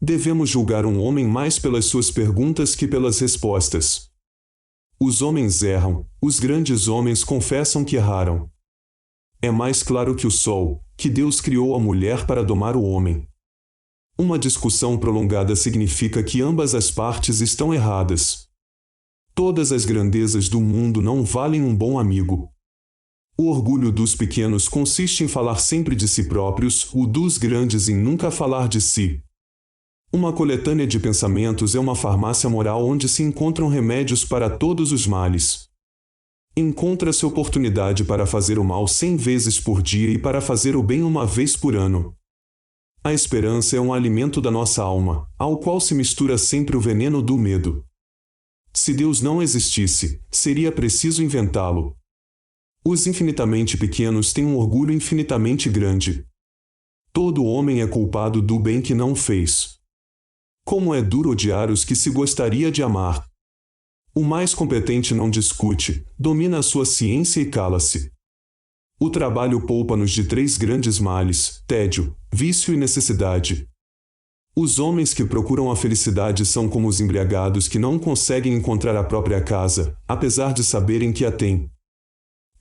Devemos julgar um homem mais pelas suas perguntas que pelas respostas. Os homens erram, os grandes homens confessam que erraram. É mais claro que o sol, que Deus criou a mulher para domar o homem. Uma discussão prolongada significa que ambas as partes estão erradas. Todas as grandezas do mundo não valem um bom amigo. O orgulho dos pequenos consiste em falar sempre de si próprios, o dos grandes em nunca falar de si. Uma coletânea de pensamentos é uma farmácia moral onde se encontram remédios para todos os males. Encontra-se oportunidade para fazer o mal 100 vezes por dia e para fazer o bem uma vez por ano. A esperança é um alimento da nossa alma, ao qual se mistura sempre o veneno do medo. Se Deus não existisse, seria preciso inventá-lo. Os infinitamente pequenos têm um orgulho infinitamente grande. Todo homem é culpado do bem que não fez. Como é duro odiar os que se gostaria de amar. O mais competente não discute, domina a sua ciência e cala-se. O trabalho poupa-nos de 3 grandes males: tédio, vício e necessidade. Os homens que procuram a felicidade são como os embriagados que não conseguem encontrar a própria casa, apesar de saberem que a têm.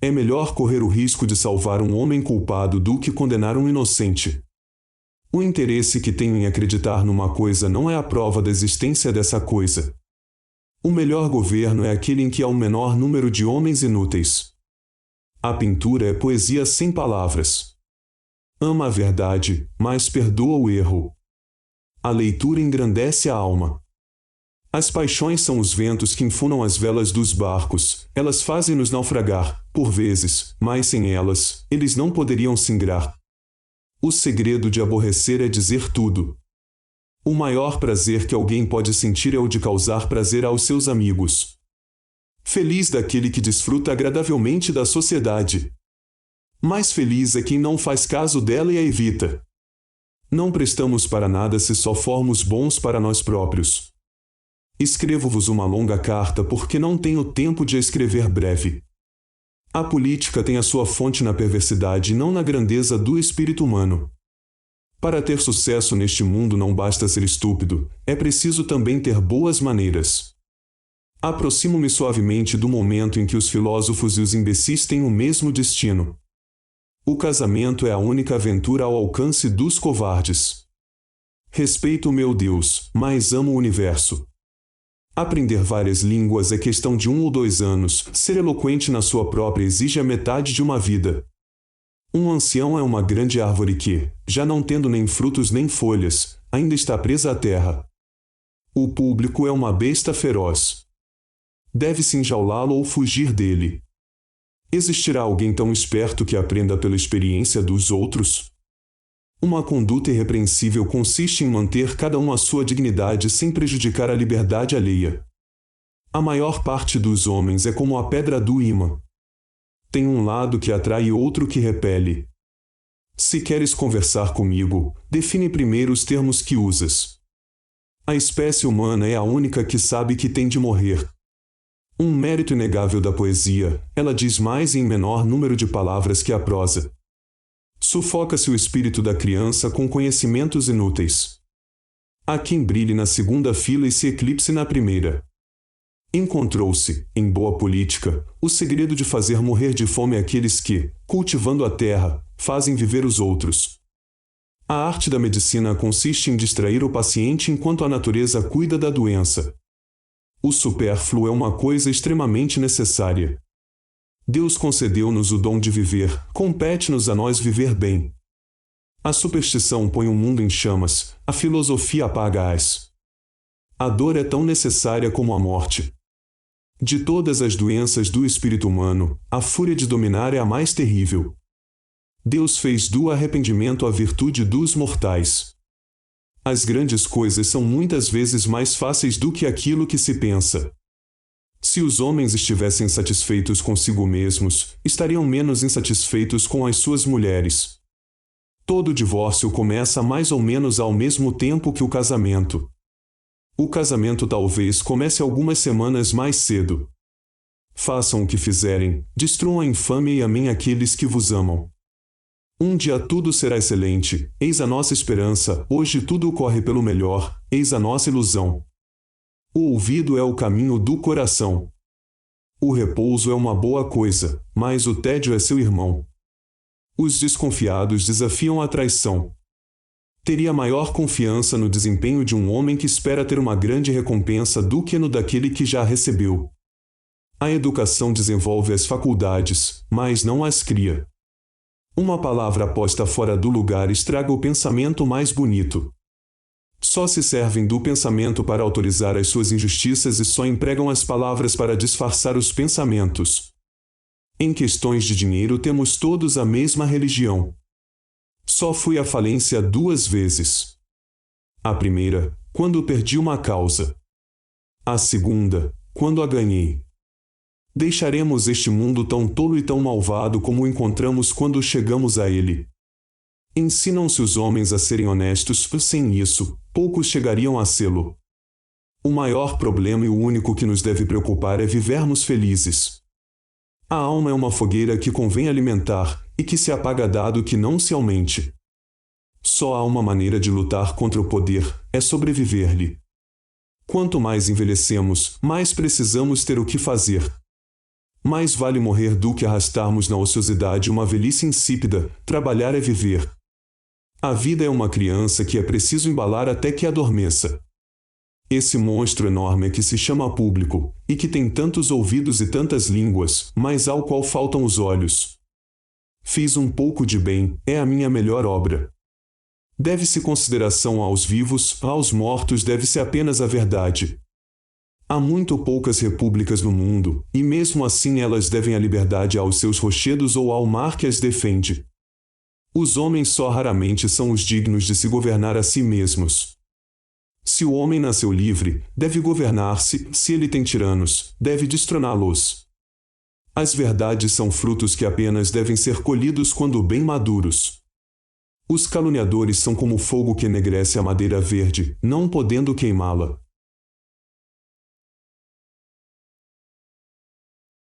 É melhor correr o risco de salvar um homem culpado do que condenar um inocente. O interesse que tenho em acreditar numa coisa não é a prova da existência dessa coisa. O melhor governo é aquele em que há o menor número de homens inúteis. A pintura é poesia sem palavras. Ama a verdade, mas perdoa o erro. A leitura engrandece a alma. As paixões são os ventos que enfunam as velas dos barcos, elas fazem-nos naufragar, por vezes, mas sem elas, eles não poderiam singrar. O segredo de aborrecer é dizer tudo. O maior prazer que alguém pode sentir é o de causar prazer aos seus amigos. Feliz daquele que desfruta agradavelmente da sociedade. Mais feliz é quem não faz caso dela e a evita. Não prestamos para nada se só formos bons para nós próprios. Escrevo-vos uma longa carta porque não tenho tempo de a escrever breve. A política tem a sua fonte na perversidade e não na grandeza do espírito humano. Para ter sucesso neste mundo não basta ser estúpido, é preciso também ter boas maneiras. Aproximo-me suavemente do momento em que os filósofos e os imbecis têm o mesmo destino. O casamento é a única aventura ao alcance dos covardes. Respeito o meu Deus, mas amo o universo. Aprender várias línguas é questão de 1 ou 2 anos, ser eloquente na sua própria exige a metade de uma vida. Um ancião é uma grande árvore que, já não tendo nem frutos nem folhas, ainda está presa à terra. O público é uma besta feroz. Deve-se enjaulá-lo ou fugir dele. Existirá alguém tão esperto que aprenda pela experiência dos outros? Uma conduta irrepreensível consiste em manter cada um a sua dignidade sem prejudicar a liberdade alheia. A maior parte dos homens é como a pedra do ímã. Tem um lado que atrai e outro que repele. Se queres conversar comigo, define primeiro os termos que usas. A espécie humana é a única que sabe que tem de morrer. Um mérito inegável da poesia, ela diz mais em menor número de palavras que a prosa. Sufoca-se o espírito da criança com conhecimentos inúteis. Há quem brilhe na segunda fila e se eclipse na primeira. Encontrou-se, em boa política, o segredo de fazer morrer de fome aqueles que, cultivando a terra, fazem viver os outros. A arte da medicina consiste em distrair o paciente enquanto a natureza cuida da doença. O supérfluo é uma coisa extremamente necessária. Deus concedeu-nos o dom de viver, compete-nos a nós viver bem. A superstição põe o mundo em chamas, a filosofia apaga-as. A dor é tão necessária como a morte. De todas as doenças do espírito humano, a fúria de dominar é a mais terrível. Deus fez do arrependimento a virtude dos mortais. As grandes coisas são muitas vezes mais fáceis do que aquilo que se pensa. Se os homens estivessem satisfeitos consigo mesmos, estariam menos insatisfeitos com as suas mulheres. Todo divórcio começa mais ou menos ao mesmo tempo que o casamento. O casamento talvez comece algumas semanas mais cedo. Façam o que fizerem, destruam a infâmia e amem aqueles que vos amam. Um dia tudo será excelente, eis a nossa esperança, hoje tudo corre pelo melhor, eis a nossa ilusão. O ouvido é o caminho do coração. O repouso é uma boa coisa, mas o tédio é seu irmão. Os desconfiados desafiam a traição. Teria maior confiança no desempenho de um homem que espera ter uma grande recompensa do que no daquele que já recebeu. A educação desenvolve as faculdades, mas não as cria. Uma palavra posta fora do lugar estraga o pensamento mais bonito. Só se servem do pensamento para autorizar as suas injustiças e só empregam as palavras para disfarçar os pensamentos. Em questões de dinheiro temos todos a mesma religião. Só fui à falência 2 vezes. A primeira, quando perdi uma causa. A segunda, quando a ganhei. Deixaremos este mundo tão tolo e tão malvado como o encontramos quando chegamos a ele. Ensinam-se os homens a serem honestos, sem isso, poucos chegariam a sê-lo. O maior problema e o único que nos deve preocupar é vivermos felizes. A alma é uma fogueira que convém alimentar, e que se apaga dado que não se aumente. Só há uma maneira de lutar contra o poder, é sobreviver-lhe. Quanto mais envelhecemos, mais precisamos ter o que fazer. Mais vale morrer do que arrastarmos na ociosidade uma velhice insípida, trabalhar é viver. A vida é uma criança que é preciso embalar até que adormeça. Esse monstro enorme que se chama público, e que tem tantos ouvidos e tantas línguas, mas ao qual faltam os olhos. Fiz um pouco de bem, é a minha melhor obra. Deve-se consideração aos vivos, aos mortos deve-se apenas a verdade. Há muito poucas repúblicas no mundo, e mesmo assim elas devem a liberdade aos seus rochedos ou ao mar que as defende. Os homens só raramente são os dignos de se governar a si mesmos. Se o homem nasceu livre, deve governar-se, se ele tem tiranos, deve destroná-los. As verdades são frutos que apenas devem ser colhidos quando bem maduros. Os caluniadores são como o fogo que enegrece a madeira verde, não podendo queimá-la.